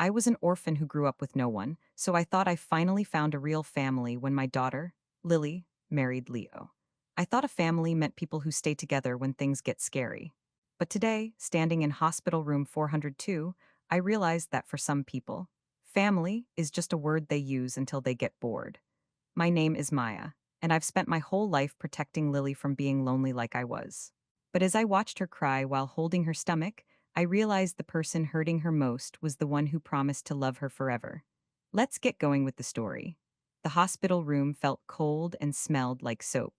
I was an orphan who grew up with no one, so I thought I finally found a real family when my daughter, Lily, married Leo. I thought a family meant people who stay together when things get scary. But today, standing in hospital room 402, I realized that for some people, family is just a word they use until they get bored. My name is Maya, and I've spent my whole life protecting Lily from being lonely like I was. But as I watched her cry while holding her stomach, I realized the person hurting her most was the one who promised to love her forever. Let's get going with the story. The hospital room felt cold and smelled like soap.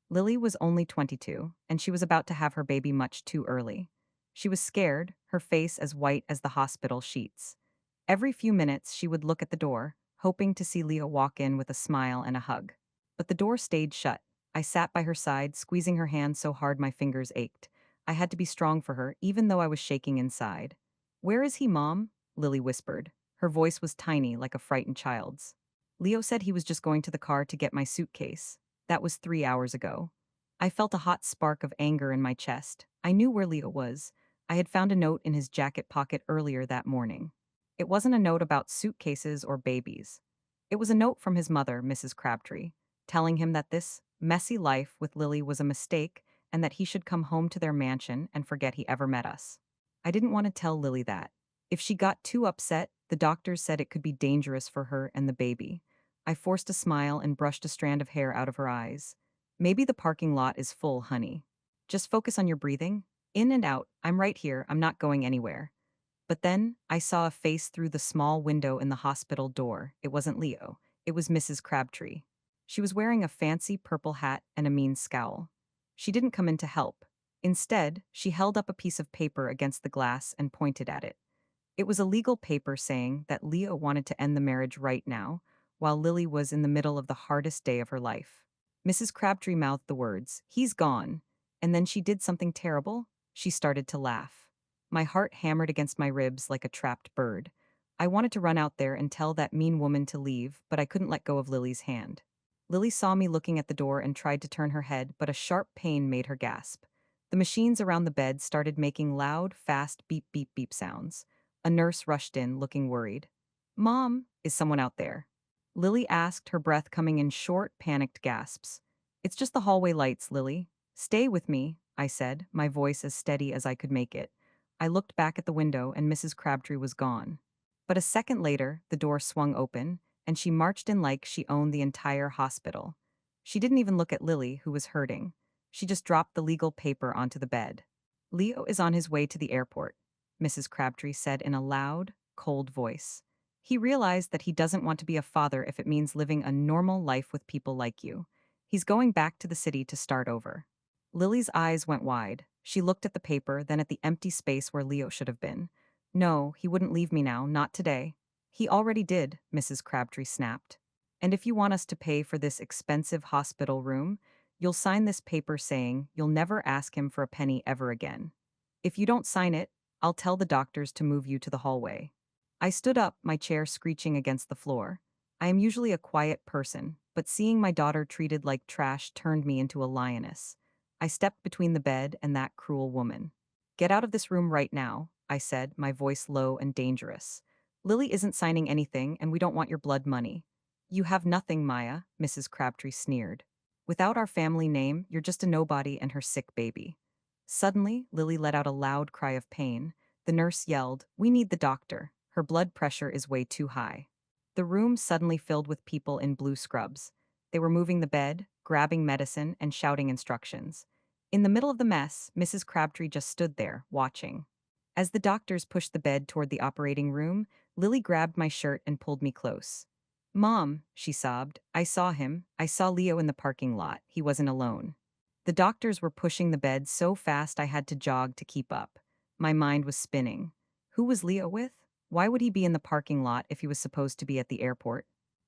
Lily was only 22, and she was about to have her baby much too early. She was scared, her face as white as the hospital sheets. Every few minutes, she would look at the door, hoping to see Leo walk in with a smile and a hug. But the door stayed shut. I sat by her side, squeezing her hand so hard my fingers ached. I had to be strong for her, even though I was shaking inside. "Where is he, Mom?" Lily whispered. Her voice was tiny, like a frightened child's. "Leo said he was just going to the car to get my suitcase. That was 3 hours ago." I felt a hot spark of anger in my chest. I knew where Leo was. I had found a note in his jacket pocket earlier that morning. It wasn't a note about suitcases or babies. It was a note from his mother, Mrs. Crabtree, telling him that this messy life with Lily was a mistake and that he should come home to their mansion and forget he ever met us. I didn't want to tell Lily that. If she got too upset, the doctors said it could be dangerous for her and the baby. I forced a smile and brushed a strand of hair out of her eyes. "Maybe the parking lot is full, honey. Just focus on your breathing. In and out. I'm right here. I'm not going anywhere." But then I saw a face through the small window in the hospital door. It wasn't Leo. It was Mrs. Crabtree. She was wearing a fancy purple hat and a mean scowl. She didn't come in to help. Instead, she held up a piece of paper against the glass and pointed at it. It was a legal paper saying that Leo wanted to end the marriage right now, while Lily was in the middle of the hardest day of her life. Mrs. Crabtree mouthed the words, "He's gone." And then she did something terrible. She started to laugh. My heart hammered against my ribs like a trapped bird. I wanted to run out there and tell that mean woman to leave, but I couldn't let go of Lily's hand. Lily saw me looking at the door and tried to turn her head, but a sharp pain made her gasp. The machines around the bed started making loud, fast beep beep beep sounds. A nurse rushed in, looking worried. "Mom, is someone out there?" Lily asked, her breath coming in short, panicked gasps. "It's just the hallway lights, Lily. Stay with me," I said, my voice as steady as I could make it. I looked back at the window and Mrs. Crabtree was gone. But a second later, the door swung open, and she marched in like she owned the entire hospital. She didn't even look at Lily, who was hurting. She just dropped the legal paper onto the bed. "Leo is on his way to the airport," Mrs. Crabtree said in a loud, cold voice. "He realized that he doesn't want to be a father if it means living a normal life with people like you. He's going back to the city to start over." Lily's eyes went wide. She looked at the paper, then at the empty space where Leo should have been. "No, he wouldn't leave me now, not today." "He already did," Mrs. Crabtree snapped. "And if you want us to pay for this expensive hospital room, you'll sign this paper saying you'll never ask him for a penny ever again. If you don't sign it, I'll tell the doctors to move you to the hallway." I stood up, my chair screeching against the floor. I am usually a quiet person, but seeing my daughter treated like trash turned me into a lioness. I stepped between the bed and that cruel woman. "Get out of this room right now," I said, my voice low and dangerous. "Lily isn't signing anything, and we don't want your blood money." "You have nothing, Maya," Mrs. Crabtree sneered. "Without our family name, you're just a nobody and her sick baby." Suddenly, Lily let out a loud cry of pain. The nurse yelled, "We need the doctor. Her blood pressure is way too high." The room suddenly filled with people in blue scrubs. They were moving the bed, grabbing medicine, and shouting instructions. In the middle of the mess, Mrs. Crabtree just stood there, watching. As the doctors pushed the bed toward the operating room, Lily grabbed my shirt and pulled me close. "Mom," she sobbed, "I saw him. I saw Leo in the parking lot. He wasn't alone." The doctors were pushing the bed so fast I had to jog to keep up. My mind was spinning. Who was Leo with? Why would he be in the parking lot if he was supposed to be at the airport?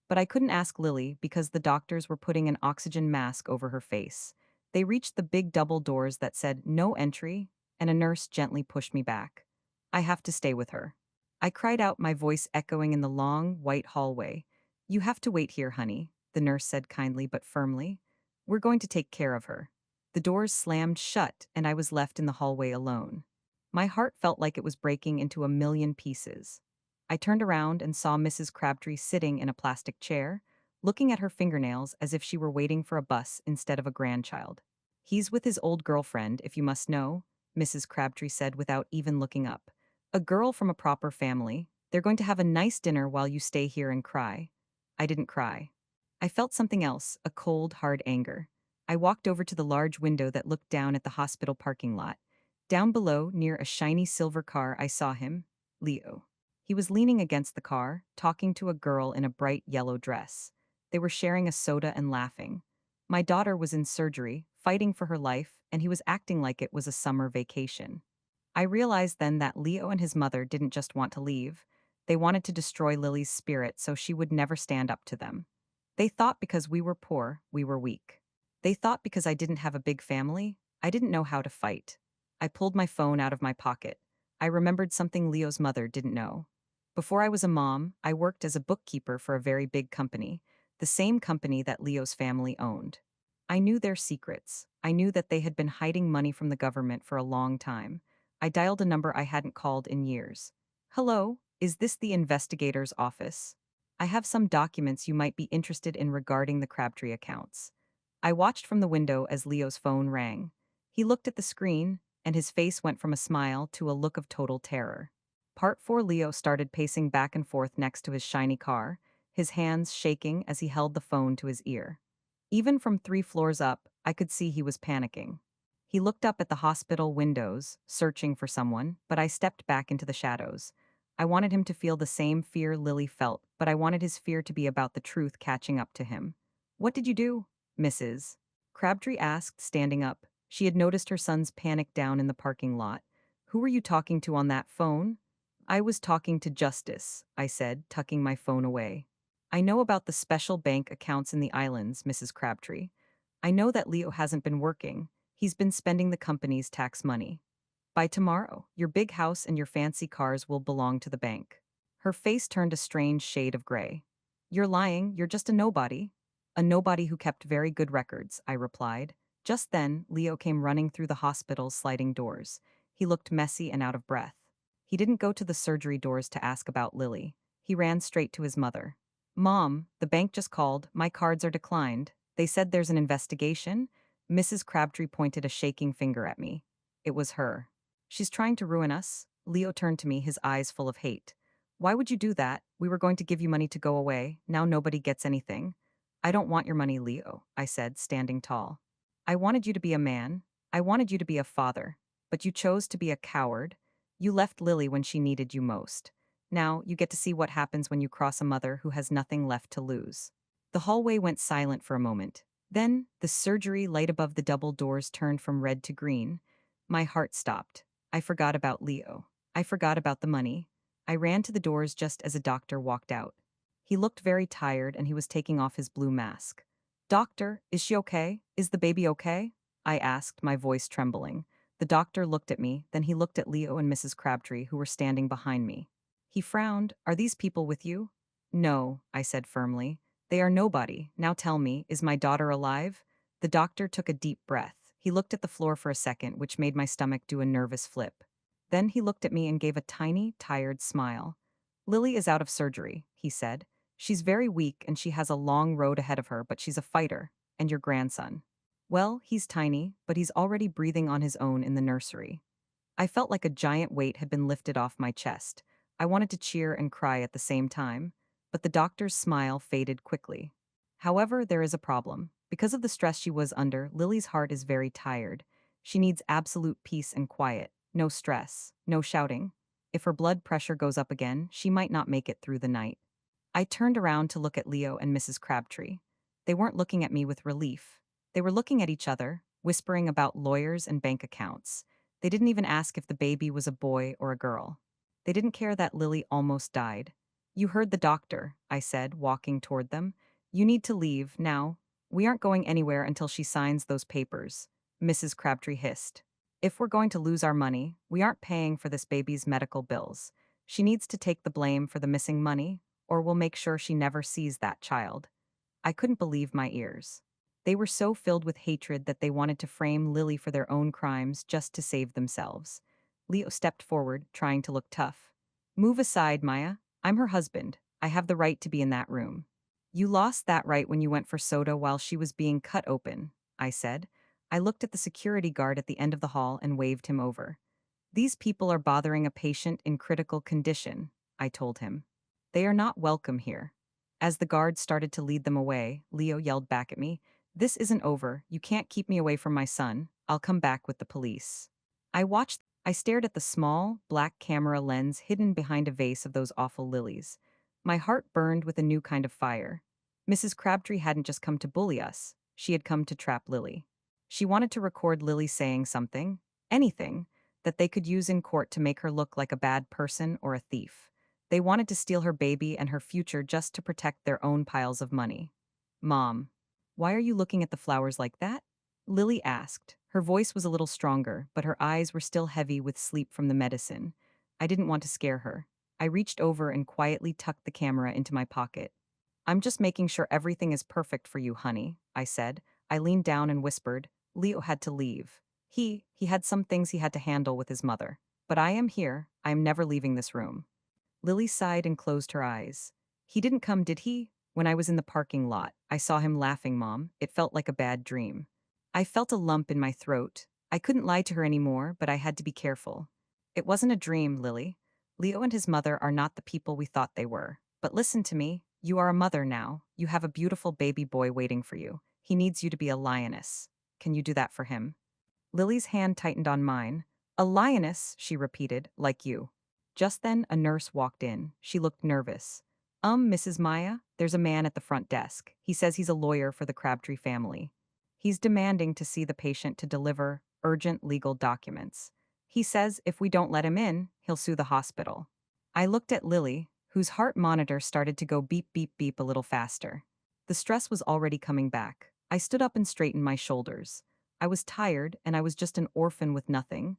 But I couldn't ask Lily because the doctors were putting an oxygen mask over her face. They reached the big double doors that said "no entry," and a nurse gently pushed me back. "I have to stay with her." I cried out, my voice echoing in the long, white hallway. "You have to wait here, honey," the nurse said kindly but firmly. "We're going to take care of her." The doors slammed shut, and I was left in the hallway alone. My heart felt like it was breaking into a million pieces. I turned around and saw Mrs. Crabtree sitting in a plastic chair, looking at her fingernails as if she were waiting for a bus instead of a grandchild. He's with his old girlfriend, if you must know, Mrs. Crabtree said without even looking up. A girl from a proper family. They're going to have a nice dinner while you stay here and cry. I didn't cry. I felt something else, a cold, hard anger. I walked over to the large window that looked down at the hospital parking lot. Down below, near a shiny silver car, I saw him, Leo. He was leaning against the car, talking to a girl in a bright yellow dress. They were sharing a soda and laughing. My daughter was in surgery, fighting for her life, and he was acting like it was a summer vacation. I realized then that Leo and his mother didn't just want to leave. They wanted to destroy Lily's spirit so she would never stand up to them. They thought because we were poor, we were weak. They thought because I didn't have a big family, I didn't know how to fight. I pulled my phone out of my pocket. I remembered something Leo's mother didn't know. Before I was a mom, I worked as a bookkeeper for a very big company, the same company that Leo's family owned. I knew their secrets. I knew that they had been hiding money from the government for a long time. I dialed a number I hadn't called in years. Hello, is this the investigator's office? I have some documents you might be interested in regarding the Crabtree accounts. I watched from the window as Leo's phone rang. He looked at the screen, and his face went from a smile to a look of total terror. Part 4 Leo started pacing back and forth next to his shiny car, his hands shaking as he held the phone to his ear. Even from 3 floors up, I could see he was panicking. He looked up at the hospital windows, searching for someone, but I stepped back into the shadows. I wanted him to feel the same fear Lily felt, but I wanted his fear to be about the truth catching up to him. What did you do, Mrs. Crabtree asked, standing up. She had noticed her son's panic down in the parking lot. Who were you talking to on that phone? I was talking to Justice, I said, tucking my phone away. I know about the special bank accounts in the islands, Mrs. Crabtree. I know that Leo hasn't been working. He's been spending the company's tax money. By tomorrow, your big house and your fancy cars will belong to the bank. Her face turned a strange shade of gray. You're lying, you're just a nobody. A nobody who kept very good records, I replied. Just then, Leo came running through the hospital's sliding doors. He looked messy and out of breath. He didn't go to the surgery doors to ask about Lily. He ran straight to his mother. Mom, the bank just called. My cards are declined. They said there's an investigation. Mrs. Crabtree pointed a shaking finger at me. It was her. She's trying to ruin us. Leo turned to me, his eyes full of hate. Why would you do that? We were going to give you money to go away. Now nobody gets anything. I don't want your money, Leo, I said, standing tall. I wanted you to be a man. I wanted you to be a father. But you chose to be a coward. You left Lily when she needed you most. Now, you get to see what happens when you cross a mother who has nothing left to lose. The hallway went silent for a moment. Then, the surgery light above the double doors turned from red to green. My heart stopped. I forgot about Leo. I forgot about the money. I ran to the doors just as a doctor walked out. He looked very tired and he was taking off his blue mask. Doctor, is she okay? Is the baby okay? I asked, my voice trembling. The doctor looked at me, then he looked at Leo and Mrs. Crabtree, who were standing behind me. He frowned. Are these people with you? No, I said firmly. They are nobody. Now tell me, is my daughter alive? The doctor took a deep breath. He looked at the floor for a second, which made my stomach do a nervous flip. Then he looked at me and gave a tiny, tired smile. Lily is out of surgery, he said. She's very weak and she has a long road ahead of her, but she's a fighter. And your grandson? Well, he's tiny, but he's already breathing on his own in the nursery. I felt like a giant weight had been lifted off my chest. I wanted to cheer and cry at the same time, but the doctor's smile faded quickly. However, there is a problem. Because of the stress she was under, Lily's heart is very tired. She needs absolute peace and quiet. No stress, no shouting. If her blood pressure goes up again, she might not make it through the night. I turned around to look at Leo and Mrs. Crabtree. They weren't looking at me with relief. They were looking at each other, whispering about lawyers and bank accounts. They didn't even ask if the baby was a boy or a girl. They didn't care that Lily almost died. You heard the doctor, I said, walking toward them. You need to leave, now. We aren't going anywhere until she signs those papers, Mrs. Crabtree hissed. If we're going to lose our money, we aren't paying for this baby's medical bills. She needs to take the blame for the missing money, or we'll make sure she never sees that child. I couldn't believe my ears. They were so filled with hatred that they wanted to frame Lily for their own crimes just to save themselves. Leo stepped forward, trying to look tough. Move aside, Maya. I'm her husband. I have the right to be in that room. You lost that right when you went for soda while she was being cut open, I said. I looked at the security guard at the end of the hall and waved him over. These people are bothering a patient in critical condition, I told him. They are not welcome here. As the guard started to lead them away, Leo yelled back at me, "This isn't over. You can't keep me away from my son. I'll come back with the police." I stared at the small, black camera lens hidden behind a vase of those awful lilies. My heart burned with a new kind of fire. Mrs. Crabtree hadn't just come to bully us, she had come to trap Lily. She wanted to record Lily saying something, anything, that they could use in court to make her look like a bad person or a thief. They wanted to steal her baby and her future just to protect their own piles of money. Mom, why are you looking at the flowers like that? Lily asked. Her voice was a little stronger, but her eyes were still heavy with sleep from the medicine. I didn't want to scare her. I reached over and quietly tucked the camera into my pocket. I'm just making sure everything is perfect for you, honey, I said. I leaned down and whispered. Leo had to leave. He had some things he had to handle with his mother. But I am here. I am never leaving this room. Lily sighed and closed her eyes. He didn't come, did he? When I was in the parking lot, I saw him laughing, Mom. It felt like a bad dream. I felt a lump in my throat. I couldn't lie to her anymore, but I had to be careful. It wasn't a dream, Lily. Leo and his mother are not the people we thought they were. But listen to me. You are a mother now. You have a beautiful baby boy waiting for you. He needs you to be a lioness. Can you do that for him? Lily's hand tightened on mine. A lioness, she repeated, like you. Just then, a nurse walked in. She looked nervous. Mrs. Maya, there's a man at the front desk. He says he's a lawyer for the Crabtree family. He's demanding to see the patient to deliver urgent legal documents. He says if we don't let him in, he'll sue the hospital. I looked at Lily, whose heart monitor started to go beep, beep, beep a little faster. The stress was already coming back. I stood up and straightened my shoulders. I was tired, and I was just an orphan with nothing,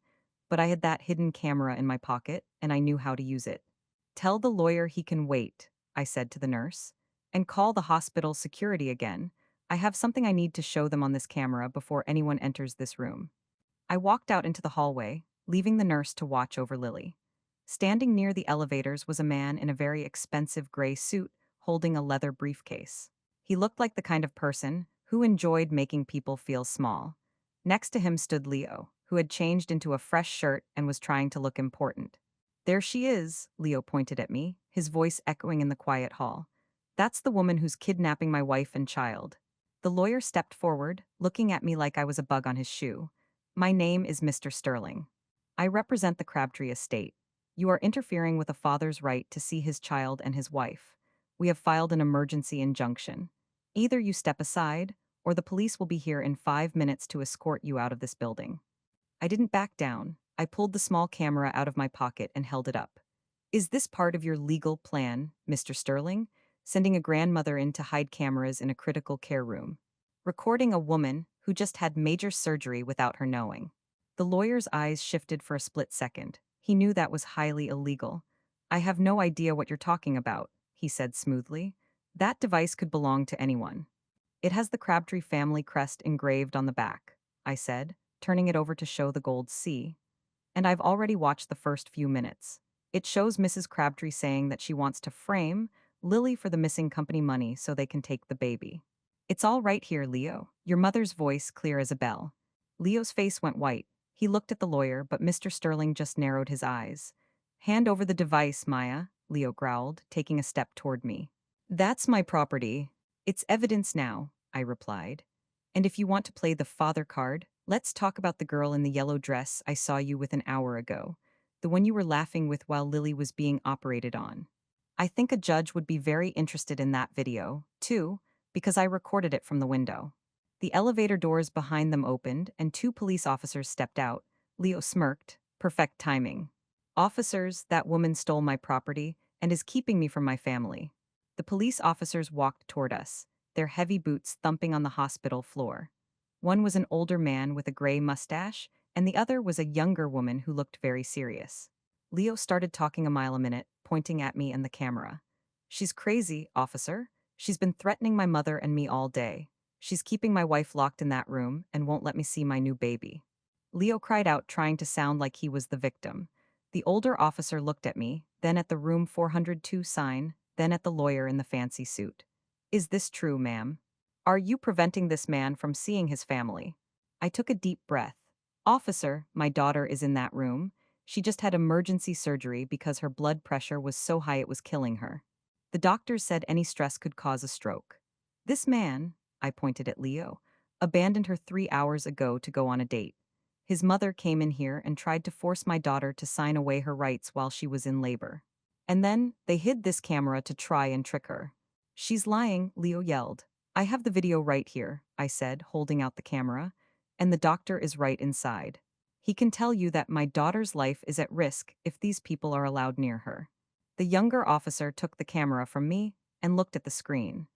but I had that hidden camera in my pocket, and I knew how to use it. Tell the lawyer he can wait, I said to the nurse, and call the hospital security again. I have something I need to show them on this camera before anyone enters this room. I walked out into the hallway, leaving the nurse to watch over Lily. Standing near the elevators was a man in a very expensive gray suit, holding a leather briefcase. He looked like the kind of person who enjoyed making people feel small. Next to him stood Leo, who had changed into a fresh shirt and was trying to look important. There she is, Leo pointed at me, his voice echoing in the quiet hall. That's the woman who's kidnapping my wife and child. The lawyer stepped forward, looking at me like I was a bug on his shoe. My name is Mr. Sterling. I represent the Crabtree estate. You are interfering with a father's right to see his child and his wife. We have filed an emergency injunction. Either you step aside, or the police will be here in 5 minutes to escort you out of this building. I didn't back down. I pulled the small camera out of my pocket and held it up. Is this part of your legal plan, Mr. Sterling? Sending a grandmother in to hide cameras in a critical care room. Recording a woman who just had major surgery without her knowing. The lawyer's eyes shifted for a split second. He knew that was highly illegal. I have no idea what you're talking about, he said smoothly. That device could belong to anyone. It has the Crabtree family crest engraved on the back, I said, turning it over to show the gold C. And I've already watched the first few minutes. It shows Mrs. Crabtree saying that she wants to frame Lily for the missing company money so they can take the baby. It's all right here, Leo. Your mother's voice clear as a bell. Leo's face went white. He looked at the lawyer, but Mr. Sterling just narrowed his eyes. Hand over the device, Maya, Leo growled, taking a step toward me. That's my property. It's evidence now, I replied. And if you want to play the father card, let's talk about the girl in the yellow dress I saw you with an hour ago. The one you were laughing with while Lily was being operated on. I think a judge would be very interested in that video, too, because I recorded it from the window. The elevator doors behind them opened, and two police officers stepped out. Leo smirked. Perfect timing. Officers, that woman stole my property and is keeping me from my family. The police officers walked toward us, their heavy boots thumping on the hospital floor. One was an older man with a gray mustache, and the other was a younger woman who looked very serious. Leo started talking a mile a minute, pointing at me and the camera. She's crazy, officer. She's been threatening my mother and me all day. She's keeping my wife locked in that room and won't let me see my new baby. Leo cried out, trying to sound like he was the victim. The older officer looked at me, then at the room 402 sign, then at the lawyer in the fancy suit. Is this true, ma'am? Are you preventing this man from seeing his family? I took a deep breath. Officer, my daughter is in that room. She just had emergency surgery because her blood pressure was so high it was killing her. The doctors said any stress could cause a stroke. This man, I pointed at Leo, abandoned her 3 hours ago to go on a date. His mother came in here and tried to force my daughter to sign away her rights while she was in labor. And then, they hid this camera to try and trick her. She's lying, Leo yelled. I have the video right here, I said, holding out the camera, and the doctor is right inside. He can tell you that my daughter's life is at risk if these people are allowed near her. The younger officer took the camera from me and looked at the screen.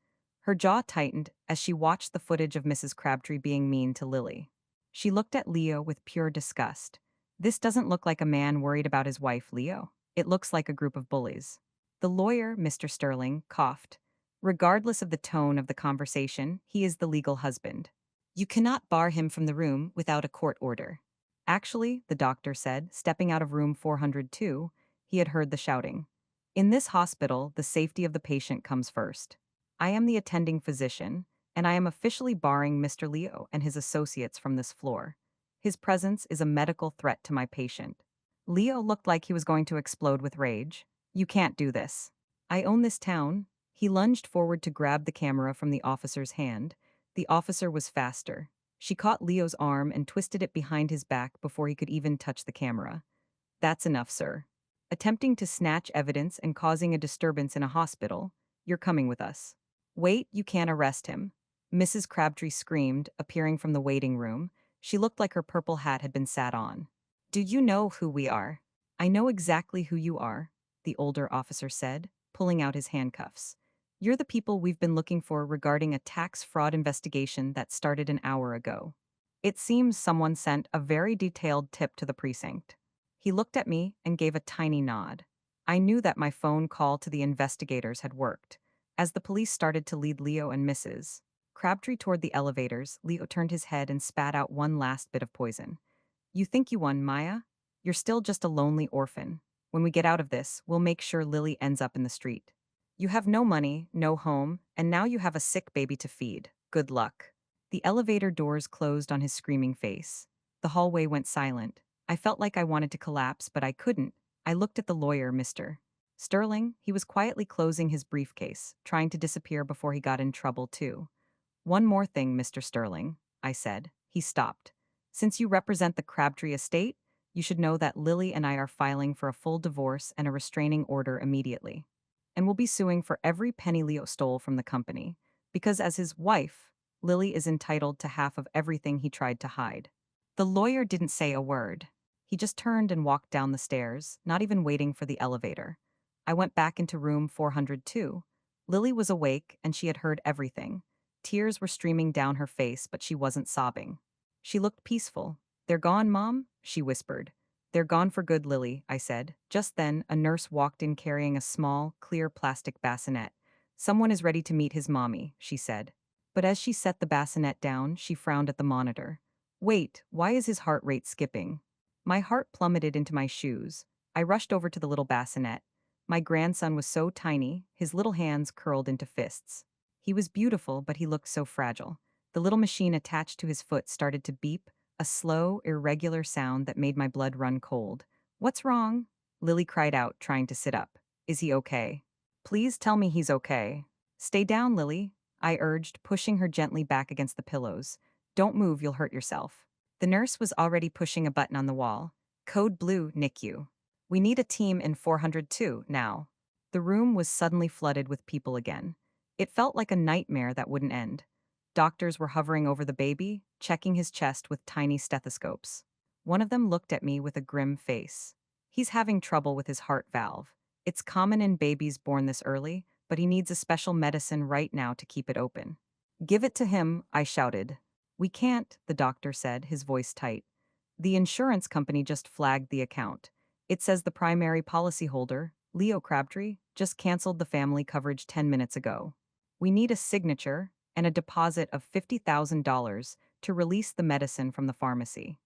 Her jaw tightened as she watched the footage of Mrs. Crabtree being mean to Lily. She looked at Leo with pure disgust. This doesn't look like a man worried about his wife, Leo. It looks like a group of bullies. The lawyer, Mr. Sterling, coughed. Regardless of the tone of the conversation, he is the legal husband. You cannot bar him from the room without a court order. Actually, the doctor said, stepping out of room 402, he had heard the shouting. In this hospital, the safety of the patient comes first. I am the attending physician, and I am officially barring Mr. Leo and his associates from this floor. His presence is a medical threat to my patient. Leo looked like he was going to explode with rage. You can't do this. I own this town. He lunged forward to grab the camera from the officer's hand. The officer was faster. She caught Leo's arm and twisted it behind his back before he could even touch the camera. That's enough, sir. Attempting to snatch evidence and causing a disturbance in a hospital, you're coming with us. Wait, you can't arrest him. Mrs. Crabtree screamed, appearing from the waiting room. She looked like her purple hat had been sat on. Do you know who we are? I know exactly who you are, the older officer said, pulling out his handcuffs. You're the people we've been looking for regarding a tax fraud investigation that started an hour ago. It seems someone sent a very detailed tip to the precinct. He looked at me and gave a tiny nod. I knew that my phone call to the investigators had worked. As the police started to lead Leo and Mrs. Crabtree toward the elevators, Leo turned his head and spat out one last bit of poison. You think you won, Maya? You're still just a lonely orphan. When we get out of this, we'll make sure Lily ends up in the street. You have no money, no home, and now you have a sick baby to feed. Good luck. The elevator doors closed on his screaming face. The hallway went silent. I felt like I wanted to collapse, but I couldn't. I looked at the lawyer, Mr. Sterling. He was quietly closing his briefcase, trying to disappear before he got in trouble, too. One more thing, Mr. Sterling, I said. He stopped. Since you represent the Crabtree estate, you should know that Lily and I are filing for a full divorce and a restraining order immediately. And we'll be suing for every penny Leo stole from the company, because as his wife, Lily is entitled to half of everything he tried to hide. The lawyer didn't say a word. He just turned and walked down the stairs, not even waiting for the elevator. I went back into room 402. Lily was awake and she had heard everything. Tears were streaming down her face, but she wasn't sobbing. She looked peaceful. They're gone, Mom? She whispered. They're gone for good, Lily, I said. Just then, a nurse walked in carrying a small, clear plastic bassinet. Someone is ready to meet his mommy, she said. But as she set the bassinet down, she frowned at the monitor. Wait, why is his heart rate skipping? My heart plummeted into my shoes. I rushed over to the little bassinet. My grandson was so tiny, his little hands curled into fists. He was beautiful, but he looked so fragile. The little machine attached to his foot started to beep, a slow, irregular sound that made my blood run cold. What's wrong? Lily cried out, trying to sit up. Is he okay? Please tell me he's okay. Stay down, Lily, I urged, pushing her gently back against the pillows. Don't move, you'll hurt yourself. The nurse was already pushing a button on the wall. Code Blue, NICU. We need a team in 402 now. The room was suddenly flooded with people again. It felt like a nightmare that wouldn't end. Doctors were hovering over the baby, checking his chest with tiny stethoscopes. One of them looked at me with a grim face. He's having trouble with his heart valve. It's common in babies born this early, but he needs a special medicine right now to keep it open. Give it to him, I shouted. We can't, the doctor said, his voice tight. The insurance company just flagged the account. It says the primary policyholder, Leo Crabtree, just canceled the family coverage 10 minutes ago. We need a signature and a deposit of $50,000 to release the medicine from the pharmacy.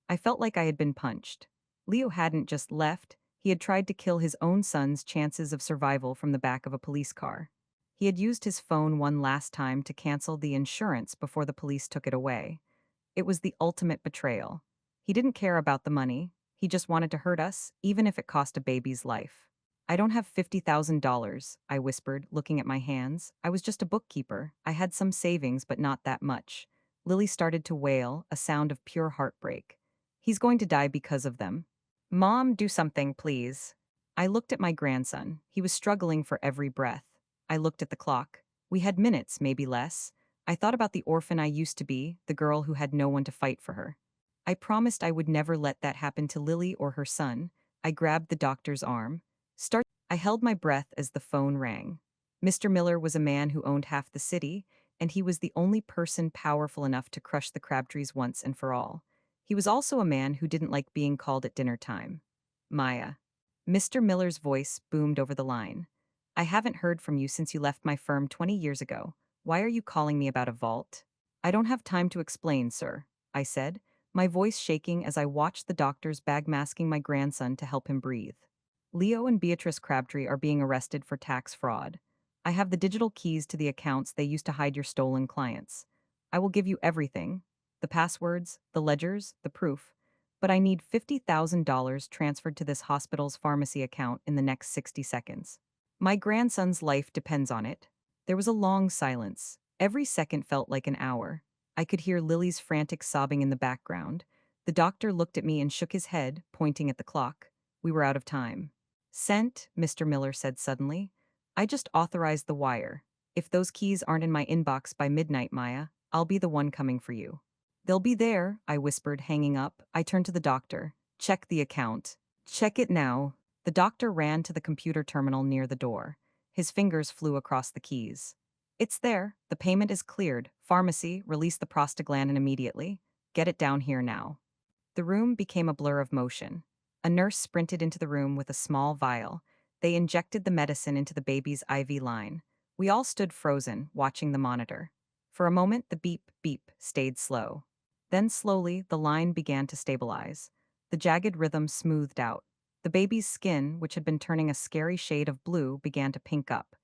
I felt like I had been punched. Leo hadn't just left, He had tried to kill his own son's chances of survival from the back of a police car. He had used his phone one last time to cancel the insurance before the police took it away. It was the ultimate betrayal. He didn't care about the money. He just wanted to hurt us, even if it cost a baby's life. I don't have $50,000, I whispered, looking at my hands. I was just a bookkeeper. I had some savings, but not that much. Lily started to wail, a sound of pure heartbreak. He's going to die because of them. Mom, do something, please. I looked at my grandson. He was struggling for every breath. I looked at the clock. We had minutes, maybe less. I thought about the orphan I used to be, the girl who had no one to fight for her. I promised I would never let that happen to Lily or her son. I grabbed the doctor's arm. I held my breath as the phone rang. Mr. Miller was a man who owned half the city, and he was the only person powerful enough to crush the Crabtrees once and for all. He was also a man who didn't like being called at dinner time. Maya. Mr. Miller's voice boomed over the line. I haven't heard from you since you left my firm 20 years ago. Why are you calling me about a vault? I don't have time to explain, sir, I said, my voice shaking as I watched the doctors bag masking my grandson to help him breathe. Leo and Beatrice Crabtree are being arrested for tax fraud. I have the digital keys to the accounts they used to hide your stolen clients. I will give you everything, the passwords, the ledgers, the proof, but I need $50,000 transferred to this hospital's pharmacy account in the next 60 seconds. My grandson's life depends on it. There was a long silence. Every second felt like an hour. I could hear Lily's frantic sobbing in the background. The doctor looked at me and shook his head, pointing at the clock. We were out of time. Sent, Mr. Miller said suddenly. I just authorized the wire. If those keys aren't in my inbox by midnight, Maya, I'll be the one coming for you. They'll be there, I whispered, hanging up. I turned to the doctor. Check the account. Check it now. The doctor ran to the computer terminal near the door. His fingers flew across the keys. It's there. The payment is cleared. Pharmacy, release the prostaglandin immediately. Get it down here now. The room became a blur of motion. A nurse sprinted into the room with a small vial. They injected the medicine into the baby's IV line. We all stood frozen, watching the monitor. For a moment, the beep, beep stayed slow. Then slowly, the line began to stabilize. The jagged rhythm smoothed out. The baby's skin, which had been turning a scary shade of blue, began to pink up.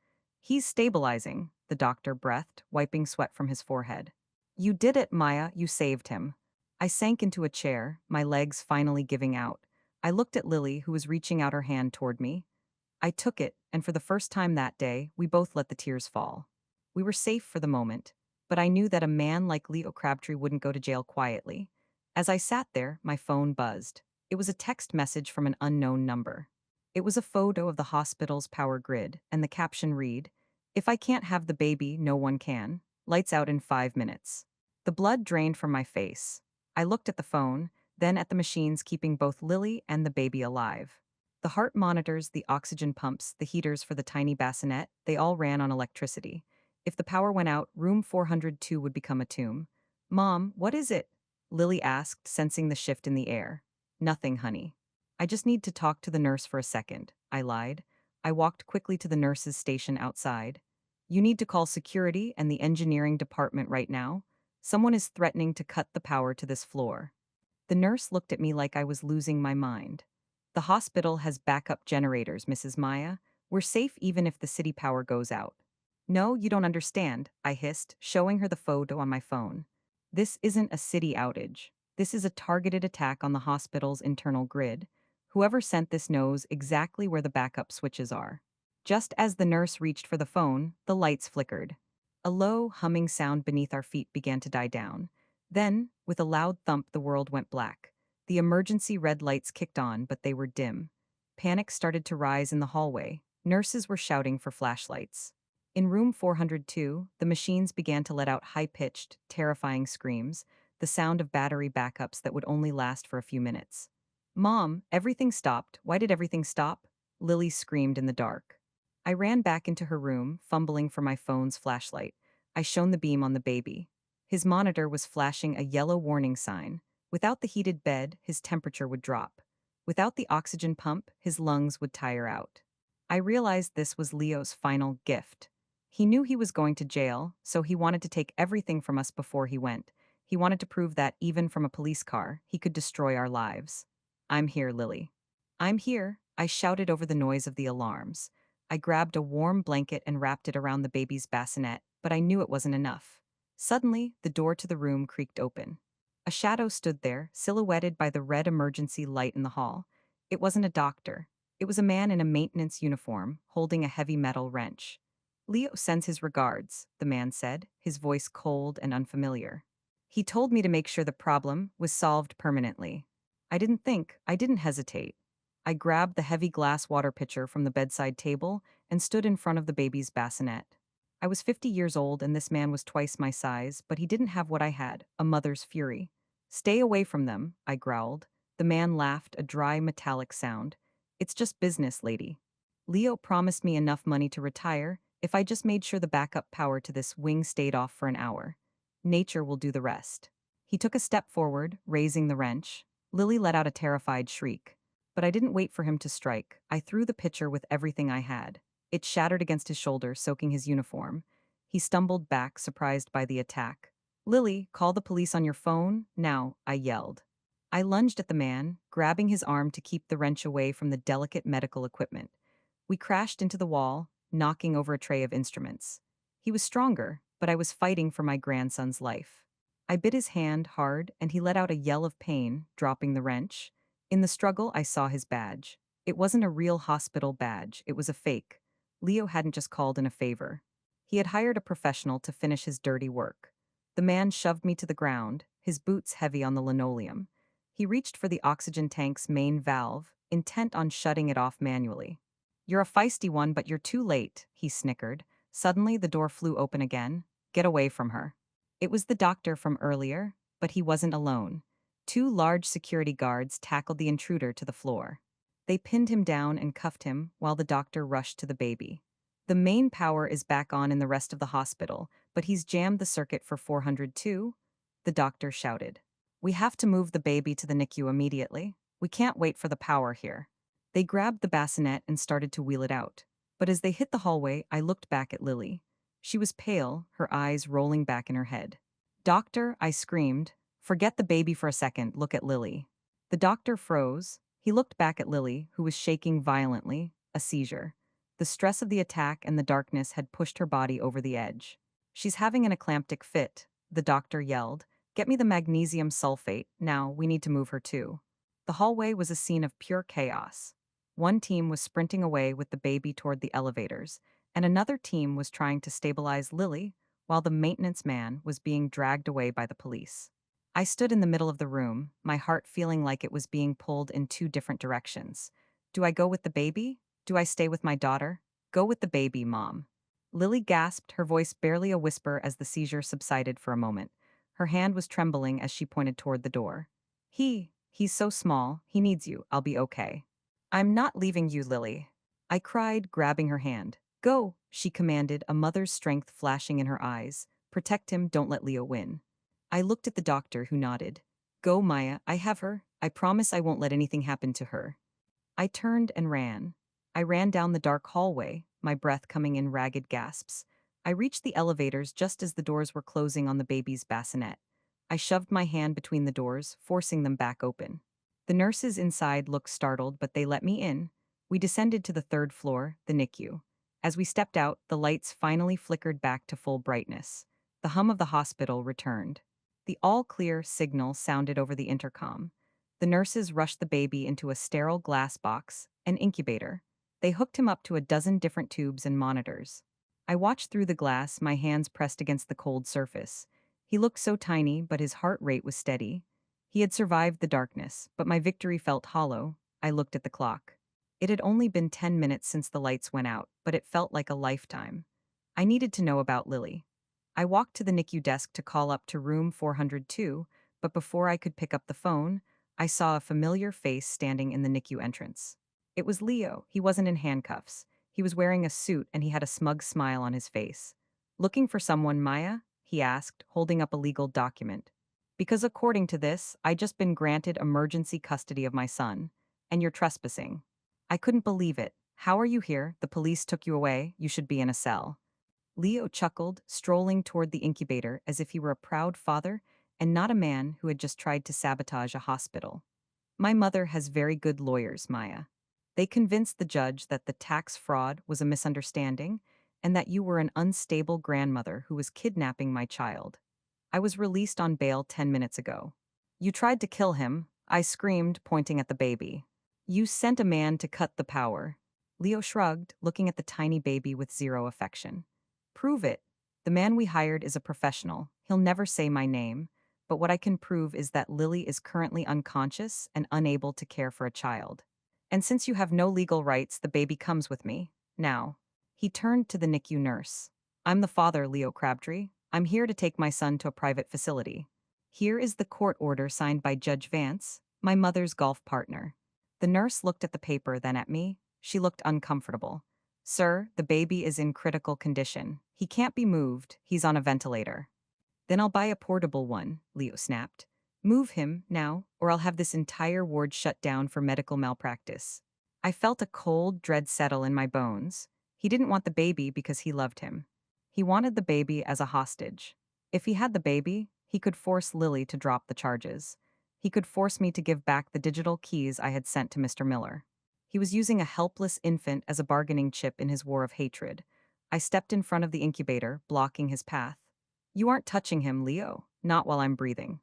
He's stabilizing, the doctor breathed, wiping sweat from his forehead. You did it, Maya, you saved him. I sank into a chair, my legs finally giving out. I looked at Lily, who was reaching out her hand toward me. I took it, and for the first time that day, we both let the tears fall. We were safe for the moment, but I knew that a man like Leo Crabtree wouldn't go to jail quietly. As I sat there, my phone buzzed. It was a text message from an unknown number. It was a photo of the hospital's power grid, and the caption read, "If I can't have the baby, no one can. Lights out in 5 minutes." The blood drained from my face. I looked at the phone, then at the machines keeping both Lily and the baby alive. The heart monitors, the oxygen pumps, the heaters for the tiny bassinet, they all ran on electricity. If the power went out, room 402 would become a tomb. Mom, what is it? Lily asked, sensing the shift in the air. Nothing, honey. I just need to talk to the nurse for a second, I lied. I walked quickly to the nurse's station outside. You need to call security and the engineering department right now. Someone is threatening to cut the power to this floor. The nurse looked at me like I was losing my mind. The hospital has backup generators, Mrs. Maya. We're safe even if the city power goes out. No, you don't understand, I hissed, showing her the photo on my phone. This isn't a city outage. This is a targeted attack on the hospital's internal grid. Whoever sent this knows exactly where the backup switches are. Just as the nurse reached for the phone, the lights flickered. A low, humming sound beneath our feet began to die down. Then, with a loud thump, the world went black. The emergency red lights kicked on, but they were dim. Panic started to rise in the hallway. Nurses were shouting for flashlights. In room 402, the machines began to let out high-pitched, terrifying screams, the sound of battery backups that would only last for a few minutes. Mom, everything stopped. Why did everything stop? Lily screamed in the dark. I ran back into her room, fumbling for my phone's flashlight. I shone the beam on the baby. His monitor was flashing a yellow warning sign. Without the heated bed, his temperature would drop. Without the oxygen pump, his lungs would tire out. I realized this was Leo's final gift. He knew he was going to jail, so he wanted to take everything from us before he went. He wanted to prove that, even from a police car, he could destroy our lives. I'm here, Lily. I'm here, I shouted over the noise of the alarms. I grabbed a warm blanket and wrapped it around the baby's bassinet, but I knew it wasn't enough. Suddenly, the door to the room creaked open. A shadow stood there, silhouetted by the red emergency light in the hall. It wasn't a doctor. It was a man in a maintenance uniform, holding a heavy metal wrench. Leo sends his regards, the man said, his voice cold and unfamiliar. He told me to make sure the problem was solved permanently. I didn't hesitate. I grabbed the heavy glass water pitcher from the bedside table and stood in front of the baby's bassinet. I was 50 years old and this man was twice my size, but he didn't have what I had, a mother's fury. Stay away from them, I growled. The man laughed, a dry, metallic sound. It's just business, lady. Leo promised me enough money to retire if I just made sure the backup power to this wing stayed off for an hour. Nature will do the rest. He took a step forward, raising the wrench. Lily let out a terrified shriek. But I didn't wait for him to strike. I threw the pitcher with everything I had. It shattered against his shoulder, soaking his uniform. He stumbled back, surprised by the attack. Lily, call the police on your phone, now, I yelled. I lunged at the man, grabbing his arm to keep the wrench away from the delicate medical equipment. We crashed into the wall, knocking over a tray of instruments. He was stronger, but I was fighting for my grandson's life. I bit his hand hard, and he let out a yell of pain, dropping the wrench. In the struggle, I saw his badge. It wasn't a real hospital badge, it was a fake. Leo hadn't just called in a favor. He had hired a professional to finish his dirty work. The man shoved me to the ground, his boots heavy on the linoleum. He reached for the oxygen tank's main valve, intent on shutting it off manually. You're a feisty one, but you're too late, he snickered. Suddenly, the door flew open again. Get away from her. It was the doctor from earlier, but he wasn't alone. Two large security guards tackled the intruder to the floor. They pinned him down and cuffed him while the doctor rushed to the baby. The main power is back on in the rest of the hospital, but he's jammed the circuit for 402, the doctor shouted. We have to move the baby to the NICU immediately. We can't wait for the power here. They grabbed the bassinet and started to wheel it out. But as they hit the hallway, I looked back at Lily. She was pale, her eyes rolling back in her head. Doctor, I screamed. Forget the baby for a second, look at Lily. The doctor froze. He looked back at Lily, who was shaking violently, a seizure. The stress of the attack and the darkness had pushed her body over the edge. She's having an eclamptic fit, the doctor yelled. Get me the magnesium sulfate, now we need to move her too. The hallway was a scene of pure chaos. One team was sprinting away with the baby toward the elevators, and another team was trying to stabilize Lily, while the maintenance man was being dragged away by the police. I stood in the middle of the room, my heart feeling like it was being pulled in two different directions. Do I go with the baby? Do I stay with my daughter? Go with the baby, Mom. Lily gasped, her voice barely a whisper as the seizure subsided for a moment. Her hand was trembling as she pointed toward the door. He's so small, he needs you, I'll be okay. I'm not leaving you, Lily. I cried, grabbing her hand. Go, she commanded, a mother's strength flashing in her eyes. Protect him, don't let Leo win. I looked at the doctor, who nodded. Go, Maya, I have her. I promise I won't let anything happen to her. I turned and ran. I ran down the dark hallway, my breath coming in ragged gasps. I reached the elevators just as the doors were closing on the baby's bassinet. I shoved my hand between the doors, forcing them back open. The nurses inside looked startled, but they let me in. We descended to the third floor, the NICU. As we stepped out, the lights finally flickered back to full brightness. The hum of the hospital returned. The all-clear signal sounded over the intercom. The nurses rushed the baby into a sterile glass box, an incubator. They hooked him up to a dozen different tubes and monitors. I watched through the glass, my hands pressed against the cold surface. He looked so tiny, but his heart rate was steady. He had survived the darkness, but my victory felt hollow. I looked at the clock. It had only been 10 minutes since the lights went out, but it felt like a lifetime. I needed to know about Lily. I walked to the NICU desk to call up to room 402, but before I could pick up the phone, I saw a familiar face standing in the NICU entrance. It was Leo. He wasn't in handcuffs. He was wearing a suit and he had a smug smile on his face. Looking for someone, Maya? He asked, holding up a legal document. Because according to this, I'd just been granted emergency custody of my son, and you're trespassing. I couldn't believe it. How are you here? The police took you away. You should be in a cell. Leo chuckled, strolling toward the incubator as if he were a proud father and not a man who had just tried to sabotage a hospital. My mother has very good lawyers, Maya. They convinced the judge that the tax fraud was a misunderstanding and that you were an unstable grandmother who was kidnapping my child. I was released on bail 10 minutes ago. You tried to kill him, I screamed, pointing at the baby. You sent a man to cut the power. Leo shrugged, looking at the tiny baby with zero affection. Prove it. The man we hired is a professional. He'll never say my name. But what I can prove is that Lily is currently unconscious and unable to care for a child. And since you have no legal rights, the baby comes with me. Now. He turned to the NICU nurse. I'm the father, Leo Crabtree. I'm here to take my son to a private facility. Here is the court order signed by Judge Vance, my mother's golf partner. The nurse looked at the paper, then at me. She looked uncomfortable. Sir, the baby is in critical condition. He can't be moved. He's on a ventilator. Then I'll buy a portable one, Leo snapped. Move him, now, or I'll have this entire ward shut down for medical malpractice. I felt a cold dread settle in my bones. He didn't want the baby because he loved him. He wanted the baby as a hostage. If he had the baby, he could force Lily to drop the charges. He could force me to give back the digital keys I had sent to Mr. Miller. He was using a helpless infant as a bargaining chip in his war of hatred. I stepped in front of the incubator, blocking his path. You aren't touching him, Leo. Not while I'm breathing.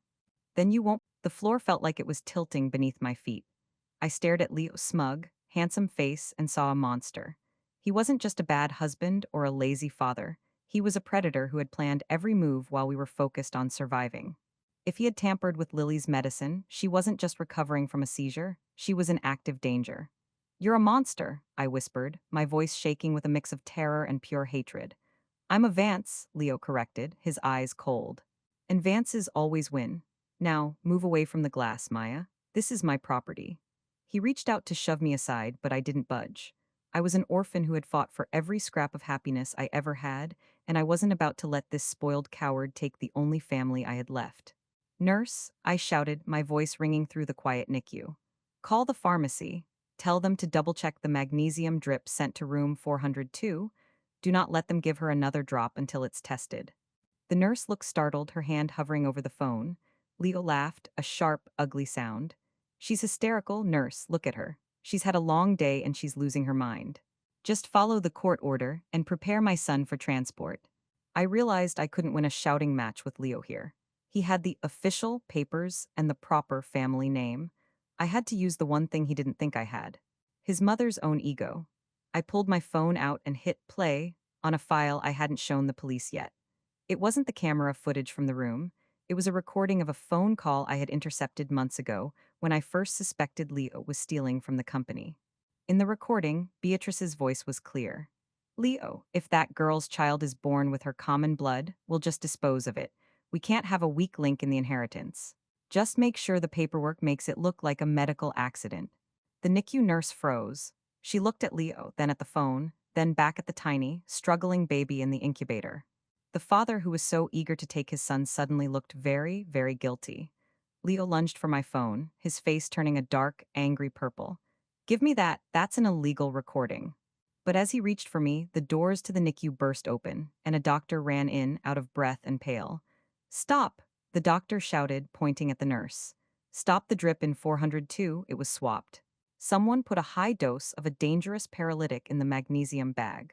Then you won't. The floor felt like it was tilting beneath my feet. I stared at Leo's smug, handsome face and saw a monster. He wasn't just a bad husband or a lazy father. He was a predator who had planned every move while we were focused on surviving. If he had tampered with Lily's medicine, she wasn't just recovering from a seizure, she was in active danger. You're a monster, I whispered, my voice shaking with a mix of terror and pure hatred. I'm a Vance, Leo corrected, his eyes cold. And Vances always win. Now, move away from the glass, Maya. This is my property. He reached out to shove me aside, but I didn't budge. I was an orphan who had fought for every scrap of happiness I ever had, and I wasn't about to let this spoiled coward take the only family I had left. Nurse, I shouted, my voice ringing through the quiet NICU. Call the pharmacy. Tell them to double-check the magnesium drip sent to room 402. Do not let them give her another drop until it's tested. The nurse looked startled, her hand hovering over the phone. Leo laughed, a sharp, ugly sound. She's hysterical, nurse, look at her. She's had a long day and she's losing her mind. Just follow the court order and prepare my son for transport. I realized I couldn't win a shouting match with Leo here. He had the official papers and the proper family name. I had to use the one thing he didn't think I had. His mother's own ego. I pulled my phone out and hit play on a file I hadn't shown the police yet. It wasn't the camera footage from the room. It was a recording of a phone call I had intercepted months ago when I first suspected Leo was stealing from the company. In the recording, Beatrice's voice was clear. Leo, if that girl's child is born with her common blood, we'll just dispose of it. We can't have a weak link in the inheritance. Just make sure the paperwork makes it look like a medical accident. The NICU nurse froze. She looked at Leo, then at the phone, then back at the tiny, struggling baby in the incubator. The father who was so eager to take his son suddenly looked very, very guilty. Leo lunged for my phone, his face turning a dark, angry purple. Give me that, that's an illegal recording. But as he reached for me, the doors to the NICU burst open, and a doctor ran in, out of breath and pale. Stop! The doctor shouted, pointing at the nurse. Stop the drip in 402, it was swapped. Someone put a high dose of a dangerous paralytic in the magnesium bag.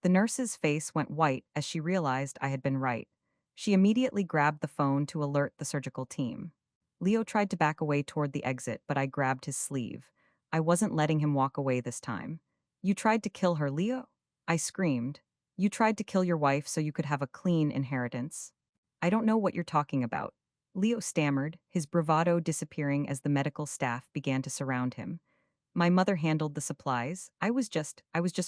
The nurse's face went white as she realized I had been right. She immediately grabbed the phone to alert the surgical team. Leo tried to back away toward the exit, but I grabbed his sleeve. I wasn't letting him walk away this time. You tried to kill her, Leo? I screamed. You tried to kill your wife so you could have a clean inheritance. I don't know what you're talking about. Leo stammered, his bravado disappearing as the medical staff began to surround him. My mother handled the supplies. I was just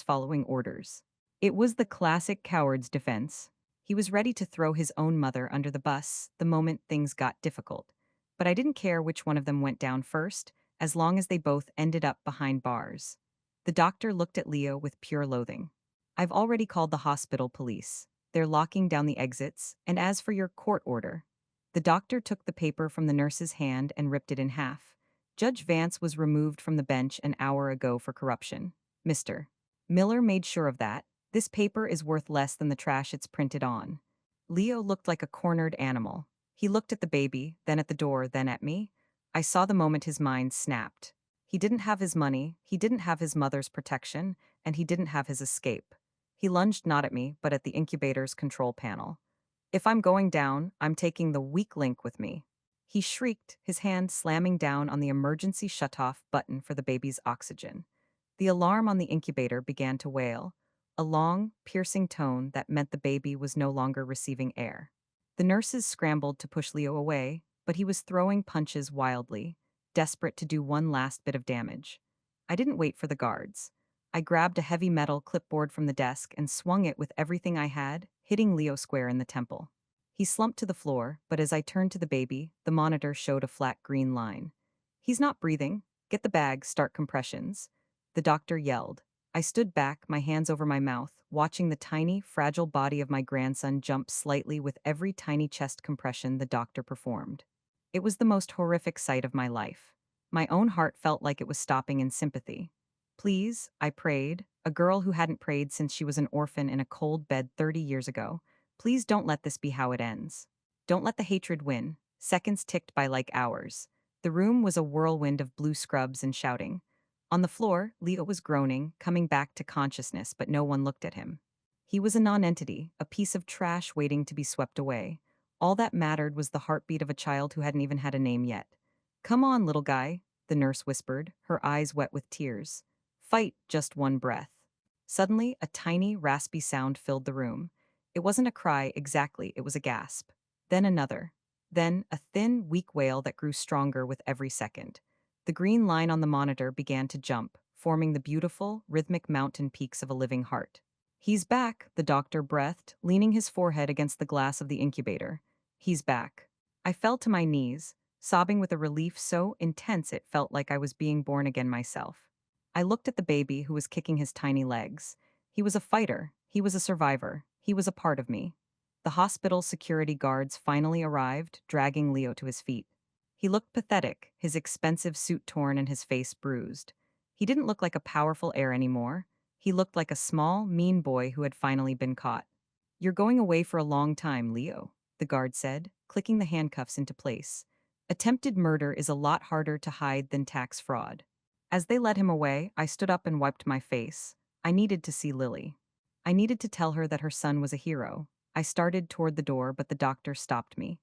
following orders. It was the classic coward's defense. He was ready to throw his own mother under the bus the moment things got difficult. But I didn't care which one of them went down first, as long as they both ended up behind bars. The doctor looked at Leo with pure loathing. I've already called the hospital police. They're locking down the exits, and as for your court order. The doctor took the paper from the nurse's hand and ripped it in half. Judge Vance was removed from the bench an hour ago for corruption. Mr. Miller made sure of that. This paper is worth less than the trash it's printed on. Leo looked like a cornered animal. He looked at the baby, then at the door, then at me. I saw the moment his mind snapped. He didn't have his money, he didn't have his mother's protection, and he didn't have his escape. He lunged not at me, but at the incubator's control panel. If I'm going down, I'm taking the weak link with me. He shrieked, his hand slamming down on the emergency shutoff button for the baby's oxygen. The alarm on the incubator began to wail, a long, piercing tone that meant the baby was no longer receiving air. The nurses scrambled to push Leo away, but he was throwing punches wildly, desperate to do one last bit of damage. I didn't wait for the guards. I grabbed a heavy metal clipboard from the desk and swung it with everything I had, hitting Leo square in the temple. He slumped to the floor, but as I turned to the baby, the monitor showed a flat green line. He's not breathing. Get the bag, start compressions. The doctor yelled. I stood back, my hands over my mouth, watching the tiny, fragile body of my grandson jump slightly with every tiny chest compression the doctor performed. It was the most horrific sight of my life. My own heart felt like it was stopping in sympathy. Please, I prayed, a girl who hadn't prayed since she was an orphan in a cold bed 30 years ago. Please don't let this be how it ends. Don't let the hatred win. Seconds ticked by like hours. The room was a whirlwind of blue scrubs and shouting. On the floor, Leo was groaning, coming back to consciousness, but no one looked at him. He was a nonentity, a piece of trash waiting to be swept away. All that mattered was the heartbeat of a child who hadn't even had a name yet. Come on, little guy, the nurse whispered, her eyes wet with tears. Fight just one breath. Suddenly, a tiny, raspy sound filled the room. It wasn't a cry exactly, it was a gasp. Then another. Then a thin, weak wail that grew stronger with every second. The green line on the monitor began to jump, forming the beautiful, rhythmic mountain peaks of a living heart. He's back, the doctor breathed, leaning his forehead against the glass of the incubator. He's back. I fell to my knees, sobbing with a relief so intense it felt like I was being born again myself. I looked at the baby who was kicking his tiny legs. He was a fighter. He was a survivor. He was a part of me. The hospital security guards finally arrived, dragging Leo to his feet. He looked pathetic, his expensive suit torn and his face bruised. He didn't look like a powerful heir anymore. He looked like a small, mean boy who had finally been caught. You're going away for a long time, Leo, the guard said, clicking the handcuffs into place. Attempted murder is a lot harder to hide than tax fraud. As they led him away, I stood up and wiped my face. I needed to see Lily. I needed to tell her that her son was a hero. I started toward the door, but the doctor stopped me.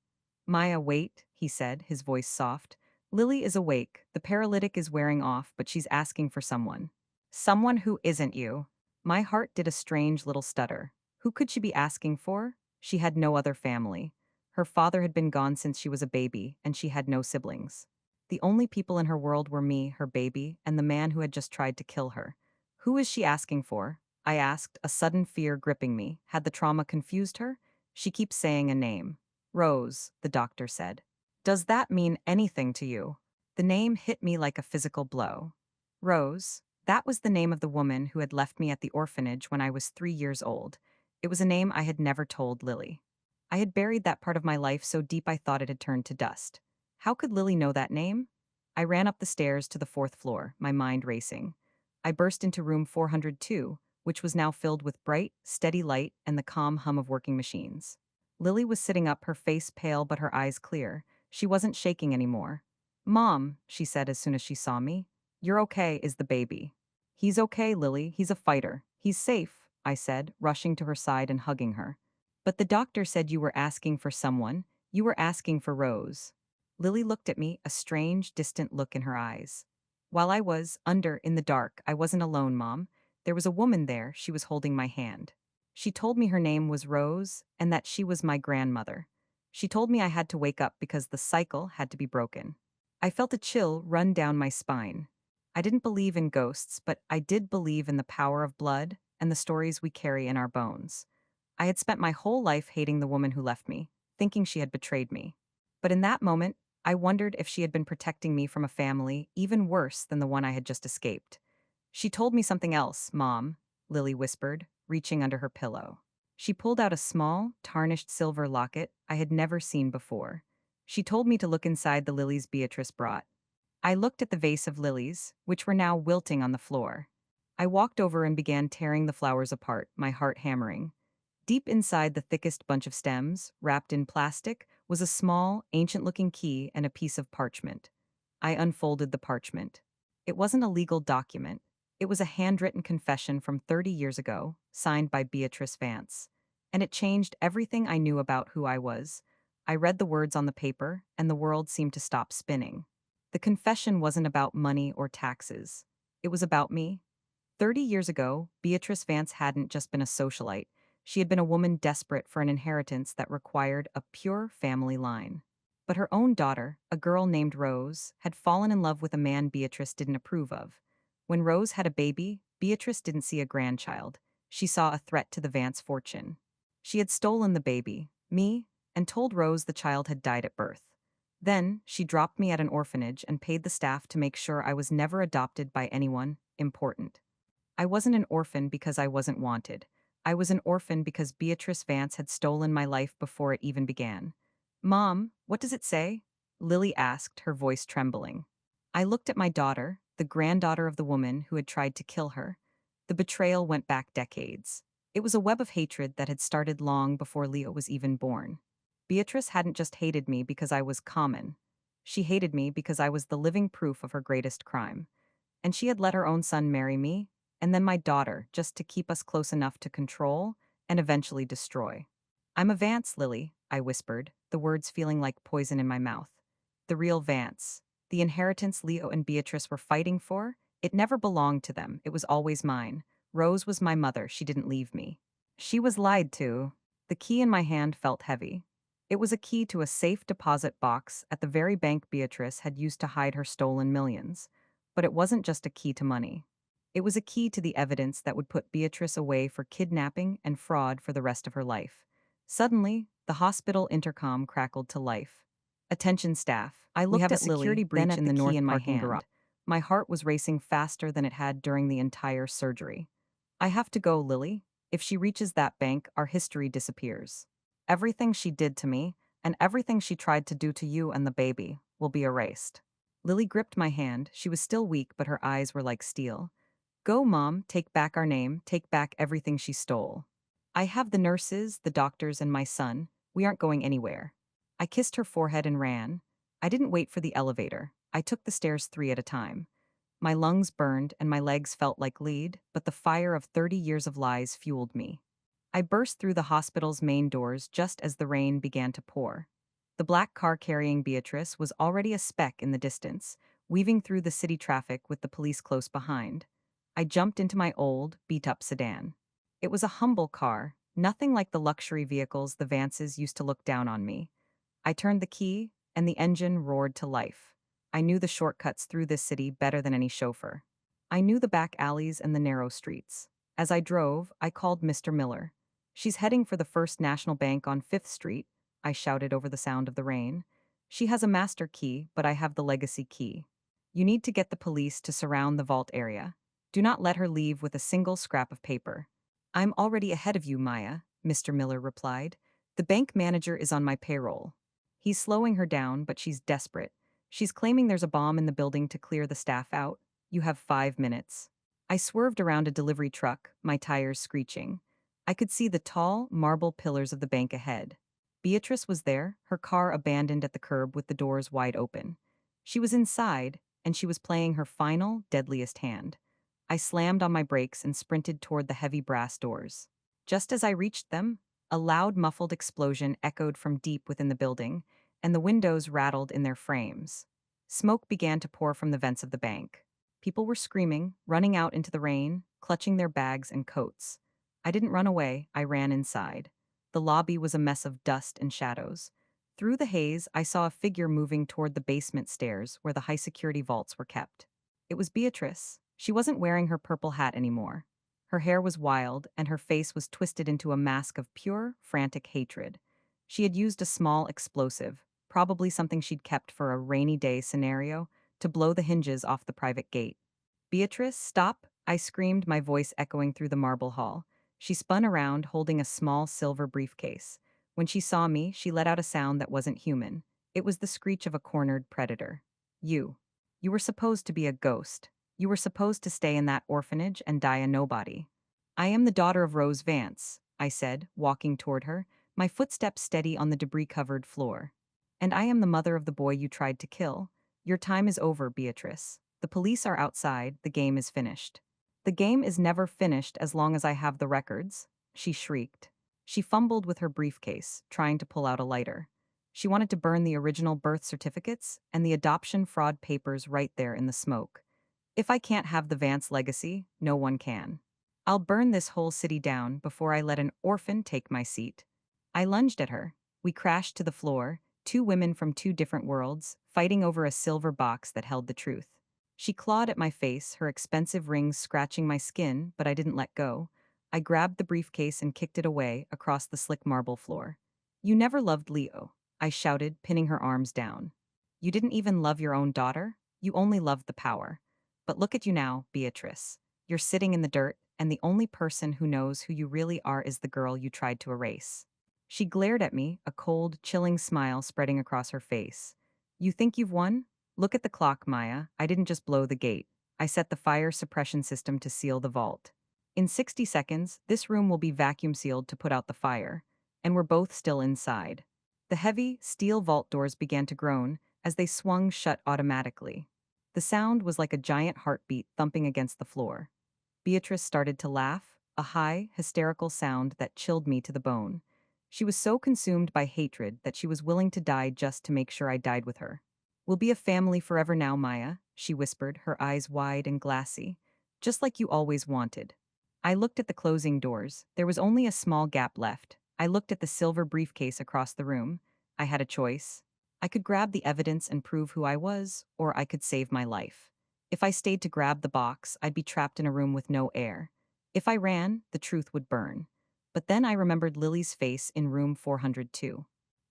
Maya, wait, he said, his voice soft. Lily is awake. The paralytic is wearing off, but she's asking for someone. Someone who isn't you. My heart did a strange little stutter. Who could she be asking for? She had no other family. Her father had been gone since she was a baby, and she had no siblings. The only people in her world were me, her baby, and the man who had just tried to kill her. Who is she asking for? I asked, a sudden fear gripping me. Had the trauma confused her? She keeps saying a name. Rose, the doctor said. Does that mean anything to you? The name hit me like a physical blow. Rose, that was the name of the woman who had left me at the orphanage when I was 3 years old. It was a name I had never told Lily. I had buried that part of my life so deep I thought it had turned to dust. How could Lily know that name? I ran up the stairs to the fourth floor, my mind racing. I burst into room 402, which was now filled with bright, steady light and the calm hum of working machines. Lily was sitting up, her face pale but her eyes clear. She wasn't shaking anymore. Mom, she said as soon as she saw me. You're okay, is the baby. He's okay, Lily. He's a fighter. He's safe, I said, rushing to her side and hugging her. But the doctor said you were asking for someone. You were asking for Rose. Lily looked at me, a strange, distant look in her eyes. While I was, in the dark, I wasn't alone, Mom. There was a woman there, she was holding my hand. She told me her name was Rose, and that she was my grandmother. She told me I had to wake up because the cycle had to be broken. I felt a chill run down my spine. I didn't believe in ghosts, but I did believe in the power of blood and the stories we carry in our bones. I had spent my whole life hating the woman who left me, thinking she had betrayed me. But in that moment, I wondered if she had been protecting me from a family even worse than the one I had just escaped. She told me something else, Mom, Lily whispered, reaching under her pillow. She pulled out a small, tarnished silver locket I had never seen before. She told me to look inside the lilies Beatrice brought. I looked at the vase of lilies, which were now wilting on the floor. I walked over and began tearing the flowers apart, my heart hammering. Deep inside the thickest bunch of stems, wrapped in plastic, was a small, ancient-looking key and a piece of parchment. I unfolded the parchment. It wasn't a legal document. It was a handwritten confession from 30 years ago, signed by Beatrice Vance. And it changed everything I knew about who I was. I read the words on the paper, and the world seemed to stop spinning. The confession wasn't about money or taxes. It was about me. 30 years ago, Beatrice Vance hadn't just been a socialite. She had been a woman desperate for an inheritance that required a pure family line. But her own daughter, a girl named Rose, had fallen in love with a man Beatrice didn't approve of. When Rose had a baby, Beatrice didn't see a grandchild. She saw a threat to the Vance fortune. She had stolen the baby, me, and told Rose the child had died at birth. Then, she dropped me at an orphanage and paid the staff to make sure I was never adopted by anyone important. I wasn't an orphan because I wasn't wanted. I was an orphan because Beatrice Vance had stolen my life before it even began. Mom, what does it say? Lily asked, her voice trembling. I looked at my daughter, the granddaughter of the woman who had tried to kill her. The betrayal went back decades. It was a web of hatred that had started long before Leo was even born. Beatrice hadn't just hated me because I was common. She hated me because I was the living proof of her greatest crime. And she had let her own son marry me, and then my daughter, just to keep us close enough to control and eventually destroy. I'm a Vance, Lily, I whispered, the words feeling like poison in my mouth. The real Vance. The inheritance Leo and Beatrice were fighting for, it never belonged to them, it was always mine. Rose was my mother, she didn't leave me. She was lied to. The key in my hand felt heavy. It was a key to a safe deposit box at the very bank Beatrice had used to hide her stolen millions. But it wasn't just a key to money. It was a key to the evidence that would put Beatrice away for kidnapping and fraud for the rest of her life. Suddenly, the hospital intercom crackled to life. Attention staff. I looked at Lily, then at the key in my hand. My heart was racing faster than it had during the entire surgery. I have to go, Lily. If she reaches that bank, our history disappears. Everything she did to me, and everything she tried to do to you and the baby, will be erased. Lily gripped my hand. She was still weak, but her eyes were like steel. Go, Mom, take back our name, take back everything she stole. I have the nurses, the doctors, and my son. We aren't going anywhere. I kissed her forehead and ran. I didn't wait for the elevator. I took the stairs 3 at a time. My lungs burned and my legs felt like lead, but the fire of 30 years of lies fueled me. I burst through the hospital's main doors just as the rain began to pour. The black car carrying Beatrice was already a speck in the distance, weaving through the city traffic with the police close behind. I jumped into my old, beat-up sedan. It was a humble car, nothing like the luxury vehicles the Vances used to look down on me. I turned the key, and the engine roared to life. I knew the shortcuts through this city better than any chauffeur. I knew the back alleys and the narrow streets. As I drove, I called Mr. Miller. She's heading for the First National Bank on 5th Street, I shouted over the sound of the rain. She has a master key, but I have the legacy key. You need to get the police to surround the vault area. Do not let her leave with a single scrap of paper. I'm already ahead of you, Maya, Mr. Miller replied. The bank manager is on my payroll. He's slowing her down, but she's desperate. She's claiming there's a bomb in the building to clear the staff out. You have 5 minutes. I swerved around a delivery truck, my tires screeching. I could see the tall, marble pillars of the bank ahead. Beatrice was there, her car abandoned at the curb with the doors wide open. She was inside, and she was playing her final, deadliest hand. I slammed on my brakes and sprinted toward the heavy brass doors. Just as I reached them, a loud, muffled explosion echoed from deep within the building, and the windows rattled in their frames. Smoke began to pour from the vents of the bank. People were screaming, running out into the rain, clutching their bags and coats. I didn't run away, I ran inside. The lobby was a mess of dust and shadows. Through the haze, I saw a figure moving toward the basement stairs where the high-security vaults were kept. It was Beatrice. She wasn't wearing her purple hat anymore. Her hair was wild, and her face was twisted into a mask of pure, frantic hatred. She had used a small explosive, probably something she'd kept for a rainy day scenario, to blow the hinges off the private gate. Beatrice, stop! I screamed, my voice echoing through the marble hall. She spun around, holding a small silver briefcase. When she saw me, she let out a sound that wasn't human. It was the screech of a cornered predator. You. You were supposed to be a ghost. You were supposed to stay in that orphanage and die a nobody. I am the daughter of Rose Vance, I said, walking toward her, my footsteps steady on the debris-covered floor. And I am the mother of the boy you tried to kill. Your time is over, Beatrice. The police are outside, the game is finished. The game is never finished as long as I have the records, she shrieked. She fumbled with her briefcase, trying to pull out a lighter. She wanted to burn the original birth certificates and the adoption fraud papers right there in the smoke. If I can't have the Vance legacy, no one can. I'll burn this whole city down before I let an orphan take my seat. I lunged at her. We crashed to the floor, two women from two different worlds, fighting over a silver box that held the truth. She clawed at my face, her expensive rings scratching my skin, but I didn't let go. I grabbed the briefcase and kicked it away across the slick marble floor. You never loved Leo, I shouted, pinning her arms down. You didn't even love your own daughter? You only loved the power. But look at you now, Beatrice. You're sitting in the dirt, and the only person who knows who you really are is the girl you tried to erase. She glared at me, a cold, chilling smile spreading across her face. You think you've won? Look at the clock, Maya. I didn't just blow the gate. I set the fire suppression system to seal the vault. In 60 seconds, this room will be vacuum sealed to put out the fire. And we're both still inside. The heavy, steel vault doors began to groan as they swung shut automatically. The sound was like a giant heartbeat thumping against the floor. Beatrice started to laugh, a high, hysterical sound that chilled me to the bone. She was so consumed by hatred that she was willing to die just to make sure I died with her. We'll be a family forever now, Maya, she whispered, her eyes wide and glassy. Just like you always wanted. I looked at the closing doors. There was only a small gap left. I looked at the silver briefcase across the room. I had a choice. I could grab the evidence and prove who I was, or I could save my life. If I stayed to grab the box, I'd be trapped in a room with no air. If I ran, the truth would burn. But then I remembered Lily's face in room 402.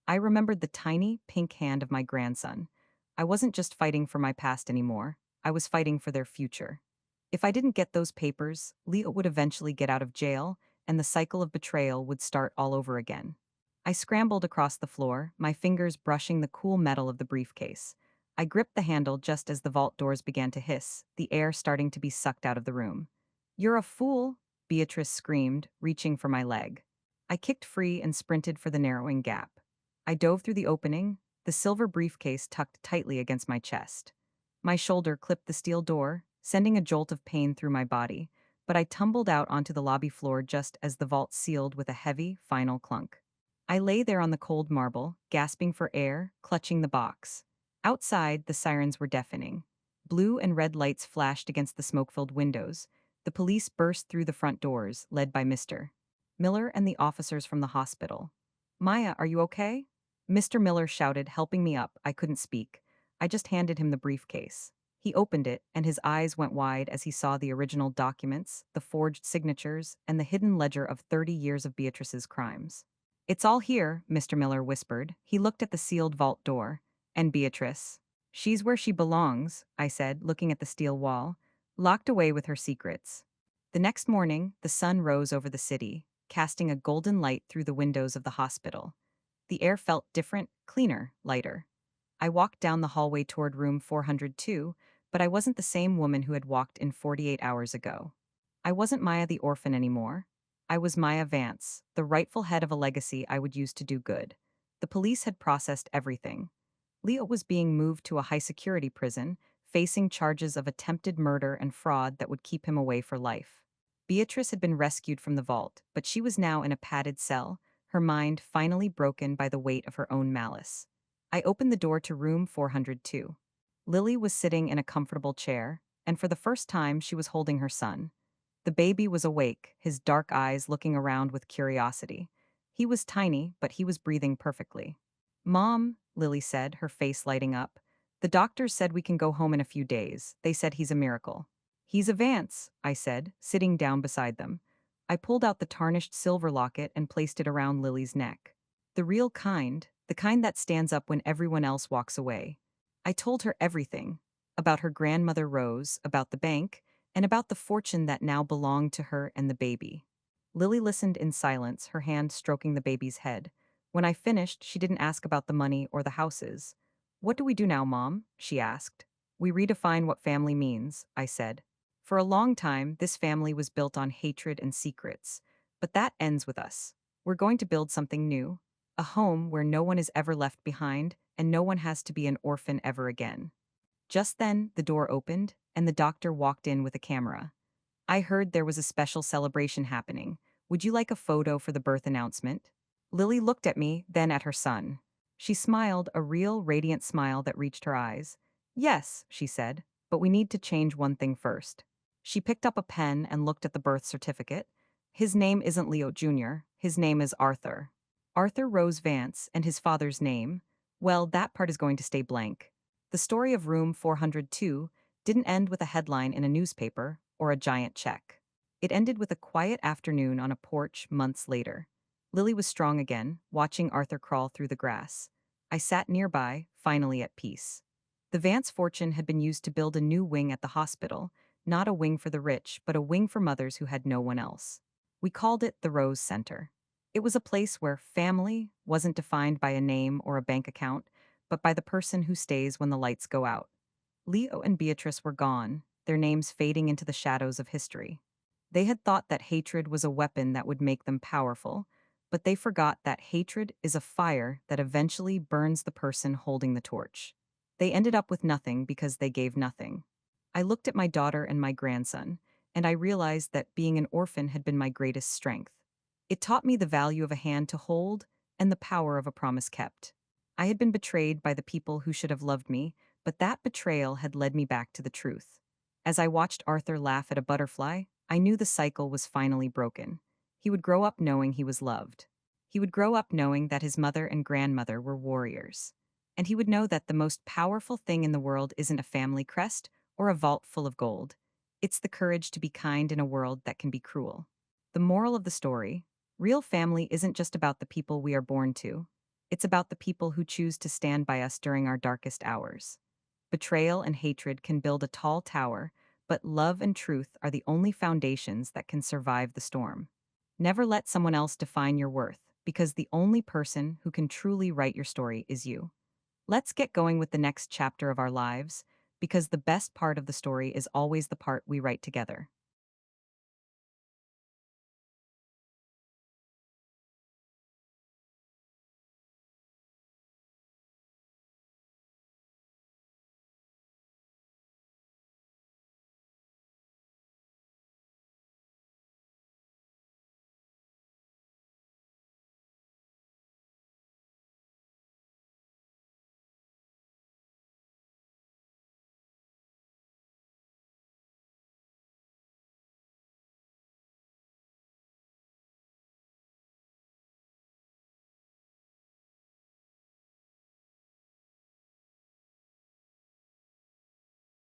I remembered the tiny, pink hand of my grandson. I wasn't just fighting for my past anymore. I was fighting for their future. If I didn't get those papers, Leo would eventually get out of jail, and the cycle of betrayal would start all over again. I scrambled across the floor, my fingers brushing the cool metal of the briefcase. I gripped the handle just as the vault doors began to hiss, the air starting to be sucked out of the room. You're a fool, Beatrice screamed, reaching for my leg. I kicked free and sprinted for the narrowing gap. I dove through the opening, the silver briefcase tucked tightly against my chest. My shoulder clipped the steel door, sending a jolt of pain through my body, but I tumbled out onto the lobby floor just as the vault sealed with a heavy, final clunk. I lay there on the cold marble, gasping for air, clutching the box. Outside, the sirens were deafening. Blue and red lights flashed against the smoke-filled windows. The police burst through the front doors, led by Mr. Miller and the officers from the hospital. Maya, are you okay? Mr. Miller shouted, helping me up. I couldn't speak. I just handed him the briefcase. He opened it, and his eyes went wide as he saw the original documents, the forged signatures, and the hidden ledger of 30 years of Beatrice's crimes. It's all here, Mr. Miller whispered. He looked at the sealed vault door. And Beatrice? She's where she belongs, I said, looking at the steel wall, locked away with her secrets. The next morning, the sun rose over the city, casting a golden light through the windows of the hospital. The air felt different, cleaner, lighter. I walked down the hallway toward room 402, but I wasn't the same woman who had walked in 48 hours ago. I wasn't Maya the orphan anymore. I was Maya Vance, the rightful head of a legacy I would use to do good. The police had processed everything. Leo was being moved to a high-security prison, facing charges of attempted murder and fraud that would keep him away for life. Beatrice had been rescued from the vault, but she was now in a padded cell, her mind finally broken by the weight of her own malice. I opened the door to room 402. Lily was sitting in a comfortable chair, and for the first time she was holding her son. The baby was awake, his dark eyes looking around with curiosity. He was tiny, but he was breathing perfectly. Mom, Lily said, her face lighting up. The doctors said we can go home in a few days. They said he's a miracle. He's a Vance, I said, sitting down beside them. I pulled out the tarnished silver locket and placed it around Lily's neck. The real kind, the kind that stands up when everyone else walks away. I told her everything. About her grandmother Rose, about the bank, and about the fortune that now belonged to her and the baby. Lily listened in silence, her hand stroking the baby's head. When I finished, she didn't ask about the money or the houses. What do we do now, Mom? She asked. We redefine what family means, I said. For a long time, this family was built on hatred and secrets. But that ends with us. We're going to build something new. A home where no one is ever left behind and no one has to be an orphan ever again. Just then, the door opened, and the doctor walked in with a camera. I heard there was a special celebration happening. Would you like a photo for the birth announcement? Lily looked at me, then at her son. She smiled, a real, radiant smile that reached her eyes. Yes, she said, but we need to change one thing first. She picked up a pen and looked at the birth certificate. His name isn't Leo Jr., his name is Arthur. Arthur Rose Vance, and his father's name, well, that part is going to stay blank. The story of room 402 didn't end with a headline in a newspaper or a giant check. It ended with a quiet afternoon on a porch months later. Lily was strong again, watching Arthur crawl through the grass. I sat nearby, finally at peace. The Vance fortune had been used to build a new wing at the hospital, not a wing for the rich, but a wing for mothers who had no one else. We called it the Rose Center. It was a place where family wasn't defined by a name or a bank account, but by the person who stays when the lights go out. Leo and Beatrice were gone, their names fading into the shadows of history. They had thought that hatred was a weapon that would make them powerful, but they forgot that hatred is a fire that eventually burns the person holding the torch. They ended up with nothing because they gave nothing. I looked at my daughter and my grandson, and I realized that being an orphan had been my greatest strength. It taught me the value of a hand to hold and the power of a promise kept. I had been betrayed by the people who should have loved me, but that betrayal had led me back to the truth. As I watched Arthur laugh at a butterfly, I knew the cycle was finally broken. He would grow up knowing he was loved. He would grow up knowing that his mother and grandmother were warriors. And he would know that the most powerful thing in the world isn't a family crest or a vault full of gold. It's the courage to be kind in a world that can be cruel. The moral of the story: real family isn't just about the people we are born to. It's about the people who choose to stand by us during our darkest hours. Betrayal and hatred can build a tall tower, but love and truth are the only foundations that can survive the storm. Never let someone else define your worth, because the only person who can truly write your story is you. Let's get going with the next chapter of our lives, because the best part of the story is always the part we write together.